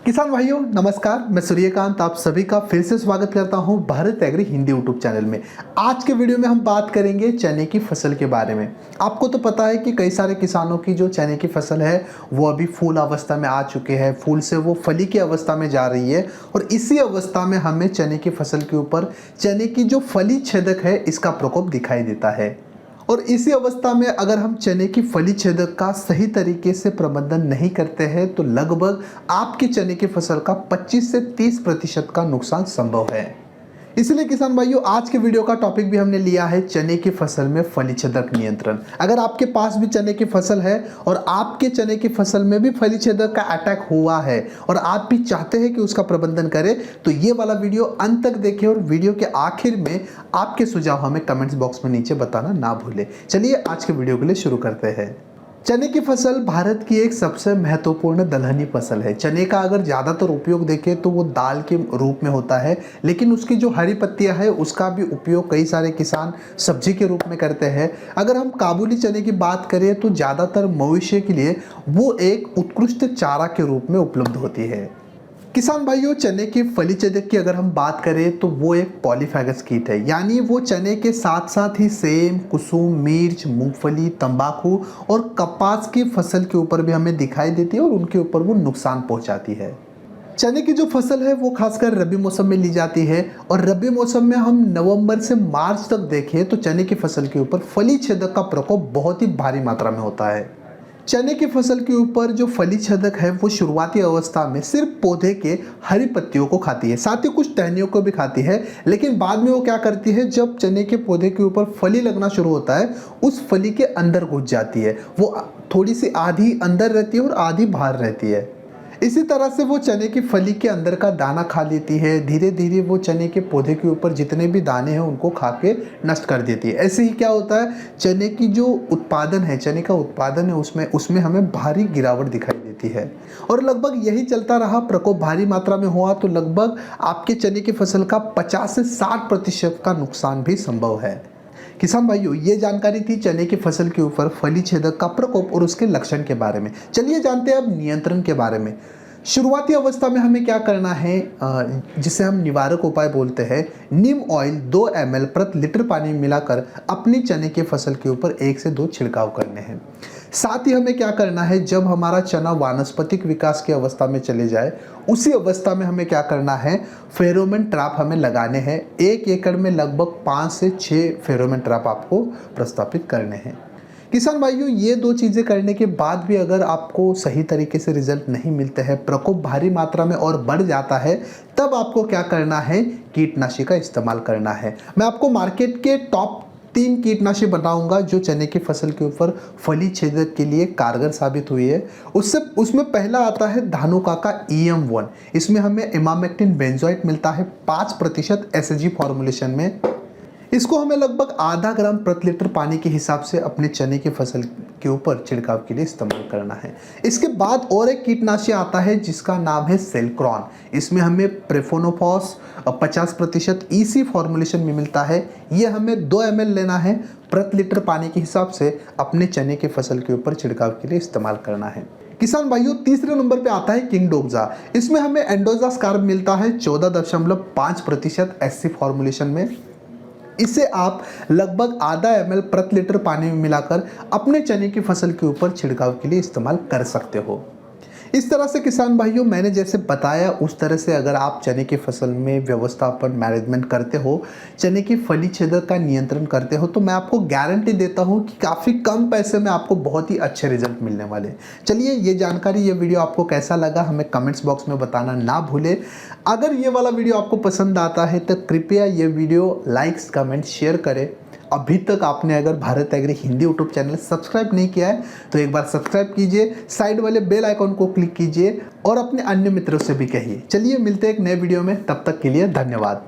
किसान भाइयों नमस्कार, मैं सूर्यकांत आप सभी का फिर से स्वागत करता हूं Bharat agri Hindi YouTube channel में। आज के वीडियो में हम बात करेंगे चने की फसल के बारे में। आपको तो पता है कि कई सारे किसानों की जो चने की फसल है वो अभी फूल अवस्था में आ चुके हैं, फूल से वो फली की अवस्था में जा रही है और इसी अवस्था में हमें चने की फसल के ऊपर चने की जो फली छेदक है इसका प्रकोप दिखाई देता है। और इसी अवस्था में अगर हम चने की फली छेदक का सही तरीके से प्रबंधन नहीं करते हैं तो लगभग आपकी चने की फसल का 25 से 30% का नुकसान संभव है। इसलिए किसान भाइयों आज के वीडियो का टॉपिक भी हमने लिया है चने की फसल में फली छेदक नियंत्रण। अगर आपके पास भी चने की फसल है और आपके चने की फसल में भी फली छेदक का अटैक हुआ है और आप भी चाहते हैं कि उसका प्रबंधन करें तो ये वाला वीडियो अंत तक देखें और वीडियो के आखिर में आपके सुझाव हमें कमेंट्स बॉक्स में नीचे बताना ना भूलें। चलिए आज के वीडियो के लिए शुरू करते हैं। चने की फसल भारत की एक सबसे महत्वपूर्ण दलहनी फसल है। चने का अगर ज़्यादातर उपयोग देखें तो वो दाल के रूप में होता है, लेकिन उसकी जो हरी पत्तियां है उसका भी उपयोग कई सारे किसान सब्जी के रूप में करते हैं। अगर हम काबुली चने की बात करें तो ज़्यादातर मवेशी के लिए वो एक उत्कृष्ट चारा के रूप में उपलब्ध होती है। किसान भाइयों चने की फली छेदक की अगर हम बात करें तो वो एक पॉलीफैगस कीट है, यानी वो चने के साथ साथ ही सेम, कुसुम, मिर्च, मूंगफली, तंबाकू और कपास की फसल के ऊपर भी हमें दिखाई देती है और उनके ऊपर वो नुकसान पहुंचाती है। चने की जो फसल है वो खासकर रबी मौसम में ली जाती है और रबी मौसम में हम नवंबर से मार्च तक देखें तो चने की फसल के ऊपर फली छेदक का प्रकोप बहुत ही भारी मात्रा में होता है। चने की फसल के ऊपर जो फली छेदक है वो शुरुआती अवस्था में सिर्फ पौधे के हरी पत्तियों को खाती है, साथ ही कुछ टहनियों को भी खाती है, लेकिन बाद में वो क्या करती है, जब चने के पौधे के ऊपर फली लगना शुरू होता है उस फली के अंदर घुस जाती है। वो थोड़ी सी आधी अंदर रहती है और आधी बाहर रहती है। इसी तरह से वो चने की फली के अंदर का दाना खा लेती है। धीरे धीरे वो चने के पौधे के ऊपर जितने भी दाने हैं उनको खा के नष्ट कर देती है। ऐसे ही क्या होता है, चने की जो उत्पादन है, चने का उत्पादन है उसमें हमें भारी गिरावट दिखाई देती है और लगभग यही चलता रहा। प्रकोप भारी मात्रा में हुआ तो लगभग आपके चने की फसल का 50 से 60% का नुकसान भी संभव है। किसान भाइयों ये जानकारी थी चने की फसल के ऊपर फली छेदक का प्रकोप और उसके लक्षण के बारे में। चलिए जानते हैं अब नियंत्रण के बारे में। शुरुआती अवस्था में हमें क्या करना है, जिसे हम निवारक उपाय बोलते हैं, नीम ऑयल 2 ml प्रति लीटर पानी में मिलाकर अपनी चने की फसल के ऊपर 1 से 2 छिड़काव करने हैं। साथ ही हमें क्या करना है, जब हमारा चना वानस्पतिक विकास की अवस्था में चले जाए उसी अवस्था में हमें क्या करना है, फेरोमोन ट्रैप हमें लगाने हैं। 1 एकड़ में लगभग 5 से 6 फेरोमोन ट्रैप आपको प्रस्तापित करने हैं। किसान भाइयों ये 2 चीज़ें करने के बाद भी अगर आपको सही तरीके से रिजल्ट नहीं मिलते हैं, प्रकोप भारी मात्रा में और बढ़ जाता है, तब आपको क्या करना है, कीटनाशी का इस्तेमाल करना है। मैं आपको मार्केट के टॉप 3 कीटनाशी बताऊंगा जो चने की फसल के ऊपर फली छेदक के लिए कारगर साबित हुई है। उसमें पहला आता है धानुका का EM1। इसमें हमें इमामेक्टिन बेंजोएट मिलता है 5% SG फॉर्मुलेशन में। इसको हमें लगभग आधा ग्राम प्रति लीटर पानी के हिसाब से अपने चने की फसल के ऊपर छिड़काव के लिए इस्तेमाल करना है। इसके बाद और एक कीटनाशी आता है जिसका नाम है सेल्क्रॉन। इसमें हमें प्रेफोनोफॉस 50% EC फॉर्मुलेशन में मिलता है। ये हमें 2 ml लेना है, प्रति लीटर पानी के हिसाब से अपने चने की फसल के ऊपर छिड़काव के लिए इस्तेमाल करना है। किसान भाइयों तीसरे नंबर पे आता है किंगडोक्सा। इसमें हमें एंडोजास्कार्ब मिलता है 14.5% SC फॉर्मुलेशन में। इसे आप लगभग आधा ml प्रति लीटर पानी में मिलाकर अपने चने की फसल के ऊपर छिड़काव के लिए इस्तेमाल कर सकते हो। इस तरह से किसान भाइयों मैंने जैसे बताया उस तरह से अगर आप चने की फसल में व्यवस्थापन मैनेजमेंट करते हो, चने की फली छेदक का नियंत्रण करते हो, तो मैं आपको गारंटी देता हूं कि काफ़ी कम पैसे में आपको बहुत ही अच्छे रिजल्ट मिलने वाले। चलिए ये जानकारी, ये वीडियो आपको कैसा लगा हमें कमेंट्स बॉक्स में बताना ना भूलें। अगर ये वाला वीडियो आपको पसंद आता है तो कृपया ये वीडियो लाइक्स, कमेंट, शेयर करें। अभी तक आपने अगर Bharat agri Hindi YouTube channel subscribe नहीं किया है तो एक बार सब्सक्राइब कीजिए, साइड वाले बेल आइकॉन को क्लिक कीजिए और अपने अन्य मित्रों से भी कहिए। चलिए मिलते हैं एक नए वीडियो में, तब तक के लिए धन्यवाद।